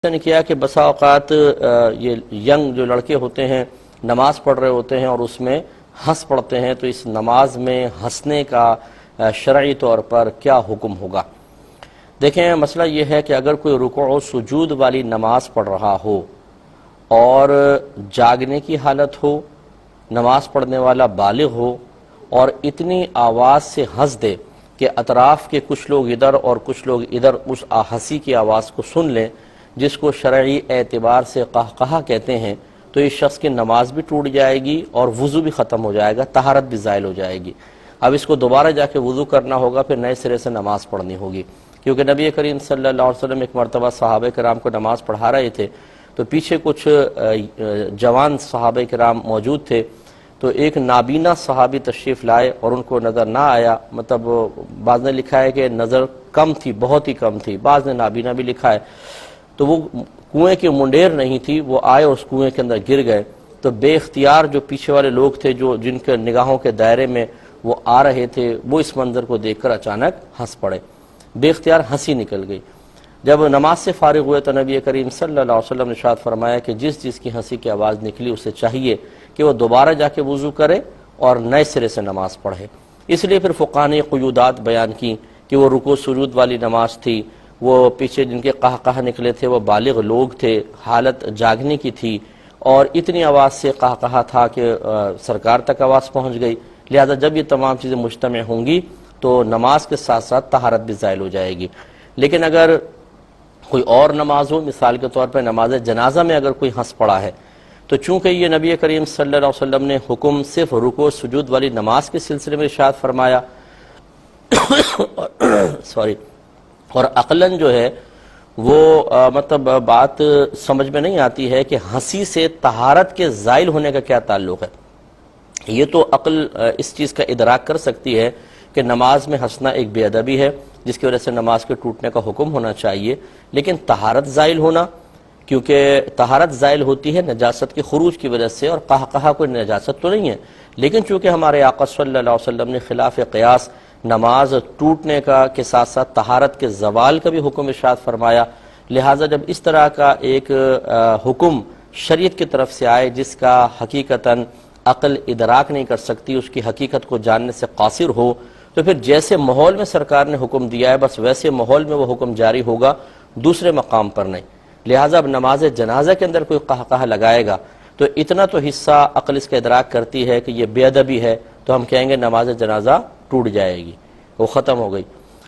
نے کیا کہ بسا اوقات یہ ینگ جو لڑکے ہوتے ہیں نماز پڑھ رہے ہوتے ہیں اور اس میں ہنس پڑھتے ہیں، تو اس نماز میں ہنسنے کا شرعی طور پر کیا حکم ہوگا؟ دیکھیں، مسئلہ یہ ہے کہ اگر کوئی رکوع و سجود والی نماز پڑھ رہا ہو اور جاگنے کی حالت ہو، نماز پڑھنے والا بالغ ہو اور اتنی آواز سے ہنس دے کہ اطراف کے کچھ لوگ ادھر اور کچھ لوگ ادھر اس ہنسی کی آواز کو سن لیں، جس کو شرعی اعتبار سے قہقہہ کہتے ہیں، تو اس شخص کی نماز بھی ٹوٹ جائے گی اور وضو بھی ختم ہو جائے گا، طہارت بھی زائل ہو جائے گی۔ اب اس کو دوبارہ جا کے وضو کرنا ہوگا، پھر نئے سرے سے نماز پڑھنی ہوگی، کیونکہ نبی کریم صلی اللہ علیہ وسلم ایک مرتبہ صحابہ کرام کو نماز پڑھا رہے تھے، تو پیچھے کچھ جوان صحابہ کرام موجود تھے، تو ایک نابینا صحابی تشریف لائے اور ان کو نظر نہ آیا، مطلب بعض نے لکھا ہے کہ نظر کم تھی، بہت ہی کم تھی، بعض نے نابینا بھی لکھا ہے، تو وہ کنویں کی منڈیر نہیں تھی، وہ آئے اور اس کنویں کے اندر گر گئے، تو بے اختیار جو پیچھے والے لوگ تھے جو جن کے نگاہوں کے دائرے میں وہ آ رہے تھے، وہ اس منظر کو دیکھ کر اچانک ہنس پڑے، بے اختیار ہنسی نکل گئی۔ جب نماز سے فارغ ہوئے تو نبی کریم صلی اللہ علیہ وسلم نے ارشاد فرمایا کہ جس کی ہنسی کی آواز نکلی اسے چاہیے کہ وہ دوبارہ جا کے وضو کرے اور نئے سرے سے نماز پڑھے۔ اس لیے پھر فقہاء نے قیودات بیان کی کہ وہ رکوع سجود والی نماز تھی، وہ پیچھے جن کے قہقہہ نکلے تھے وہ بالغ لوگ تھے، حالت جاگنے کی تھی اور اتنی آواز سے قہقہہ تھا کہ سرکار تک آواز پہنچ گئی، لہذا جب یہ تمام چیزیں مجتمع ہوں گی تو نماز کے ساتھ ساتھ طہارت بھی زائل ہو جائے گی۔ لیکن اگر کوئی اور نماز ہو، مثال کے طور پر نماز جنازہ میں اگر کوئی ہنس پڑا ہے، تو چونکہ یہ نبی کریم صلی اللہ علیہ وسلم نے حکم صرف رکوع سجود والی نماز کے سلسلے میں ارشاد فرمایا اور عقلاً جو ہے وہ مطلب بات سمجھ میں نہیں آتی ہے کہ ہنسی سے طہارت کے زائل ہونے کا کیا تعلق ہے۔ یہ تو عقل اس چیز کا ادراک کر سکتی ہے کہ نماز میں ہنسنا ایک بے ادبی ہے جس کی وجہ سے نماز کے ٹوٹنے کا حکم ہونا چاہیے، لیکن طہارت زائل ہونا، کیونکہ طہارت زائل ہوتی ہے نجاست کے خروج کی وجہ سے، اور قہقہہ کوئی نجاست تو نہیں ہے، لیکن چونکہ ہمارے آقا صلی اللہ علیہ وسلم نے خلاف قیاس نماز ٹوٹنے کا کے ساتھ ساتھ طہارت کے زوال کا بھی حکم ارشاد فرمایا، لہٰذا جب اس طرح کا ایک حکم شریعت کی طرف سے آئے جس کا حقیقتاً عقل ادراک نہیں کر سکتی، اس کی حقیقت کو جاننے سے قاصر ہو، تو پھر جیسے ماحول میں سرکار نے حکم دیا ہے بس ویسے ماحول میں وہ حکم جاری ہوگا، دوسرے مقام پر نہیں۔ لہٰذا اب نماز جنازہ کے اندر کوئی قہقہہ لگائے گا تو اتنا تو حصہ عقل اس کا ادراک کرتی ہے کہ یہ بے ادبی ہے، تو ہم کہیں گے نماز جنازہ ٹوٹ جائے گی، وہ ختم ہو گئی۔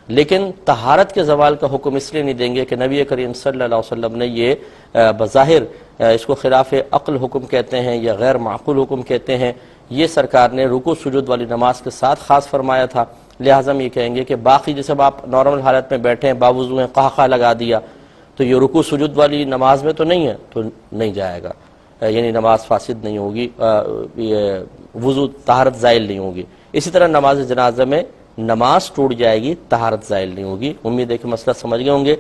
لیکن طہارت کے زوال کا حکم اس لیے نہیں دیں گے کہ نبی کریم صلی اللہ علیہ وسلم نے یہ بظاہر اس کو خلاف عقل حکم کہتے ہیں یا غیر معقول حکم کہتے ہیں، یہ سرکار نے رکوع سجود والی نماز کے ساتھ خاص فرمایا تھا، لہٰذا ہم یہ کہیں گے کہ باقی جیسے آپ نارمل حالت میں بیٹھے ہیں، باوضو ہیں، قہقہہ لگا دیا، تو یہ رکوع سجود والی نماز میں تو نہیں ہے، تو نہیں جائے گا، یعنی نماز فاسد نہیں ہوگی، وضو طہارت زائل نہیں ہوگی۔ اسی طرح نماز جنازہ میں نماز ٹوٹ جائے گی، طہارت زائل نہیں ہوگی۔ امید ہے کہ مسئلہ سمجھ گئے ہوں گے۔